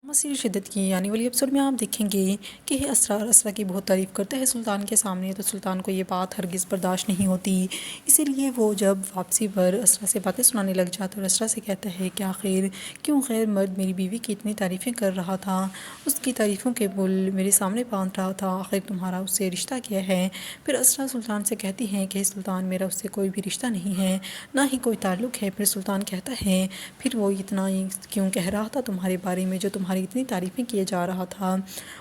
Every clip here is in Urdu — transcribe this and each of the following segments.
مزید شدت کی آنے والی ایپیسوڈ میں آپ دیکھیں گے کہ اسرا کی بہت تعریف کرتا ہے سلطان کے سامنے، تو سلطان کو یہ بات ہرگز برداشت نہیں ہوتی، اسی لیے وہ جب واپسی پر اسرا سے باتیں سنانے لگ جاتا ہے اور اسرا سے کہتا ہے کہ آخر کیوں غیر مرد میری بیوی کی اتنی تعریفیں کر رہا تھا، اس کی تعریفوں کے بل میرے سامنے باندھ رہا تھا، آخر تمہارا اس سے رشتہ کیا ہے؟ پھر اسرا سلطان سے کہتی ہے کہ سلطان میرا اس سے کوئی بھی رشتہ نہیں ہے، نہ ہی کوئی تعلق ہے۔ پھر سلطان کہتا ہے پھر وہ اتنا کیوں کہہ رہا تھا تمہارے بارے میں جو تمہاری اتنی تعریفیں کیے جا رہا تھا،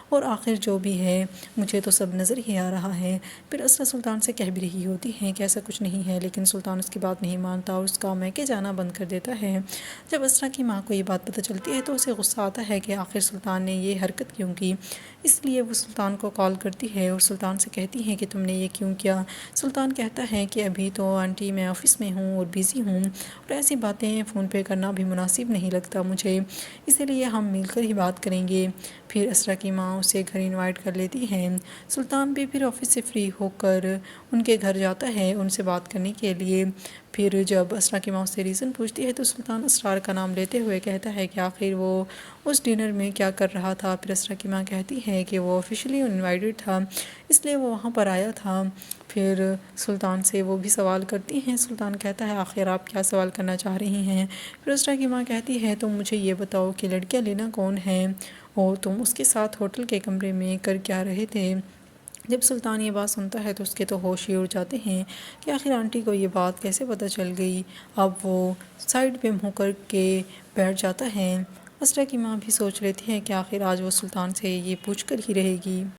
اور آخر جو بھی ہے مجھے تو سب نظر ہی آ رہا ہے۔ پھر اسرا سلطان سے کہہ بھی رہی ہوتی ہے کہ ایسا کچھ نہیں ہے، لیکن سلطان اس کی بات نہیں مانتا اور اس کا میکے جانا بند کر دیتا ہے۔ جب اسرا کی ماں کو یہ بات پتہ چلتی ہے تو اسے غصہ آتا ہے کہ آخر سلطان نے یہ حرکت کیوں کی، اس لیے وہ سلطان کو کال کرتی ہے اور سلطان سے کہتی ہے کہ تم نے یہ کیوں کیا؟ سلطان کہتا ہے کہ ابھی تو آنٹی میں آفس میں ہوں اور بیزی ہوں، اور ایسی باتیں فون پہ کرنا بھی مناسب نہیں لگتا مجھے، اسی لیے ہم مل کر ہی بات کریں گے۔ پھر اسرا کی ماں اسے گھر انوائٹ کر لیتی ہے۔ سلطان بھی پھر آفس سے فری ہو کر ان کے گھر جاتا ہے ان سے بات کرنے کے لیے۔ پھر جب اسرا کی ماں اس سے ریزن پوچھتی ہے تو سلطان اسرار کا نام لیتے ہوئے کہتا ہے کہ آخر وہ اس ڈنر میں کیا کر رہا تھا۔ پھر اسرا کی ماں کہتی ہے کہ وہ آفیشلی انوائٹڈ تھا، اس لیے وہ وہاں پر آیا تھا۔ پھر سلطان سے وہ بھی سوال کرتی ہیں، سلطان کہتا ہے آخر آپ کیا سوال کرنا چاہ رہی ہیں؟ پھر اسرا کی ماں کہتی ہے تم مجھے یہ بتاؤ کہ لڑکیاں لینا کون ہے اور تم اس کے ساتھ ہوٹل کے کمرے میں کر کیا رہے تھے؟ جب سلطان یہ بات سنتا ہے تو اس کے تو ہوش ہی اڑ جاتے ہیں کہ آخر آنٹی کو یہ بات کیسے پتہ چل گئی۔ اب وہ سائڈ پہ منہ کر کے بیٹھ جاتا ہے۔ اسرا کی ماں بھی سوچ لیتی ہے کہ آخر آج وہ سلطان سے یہ پوچھ کر ہی رہے گی۔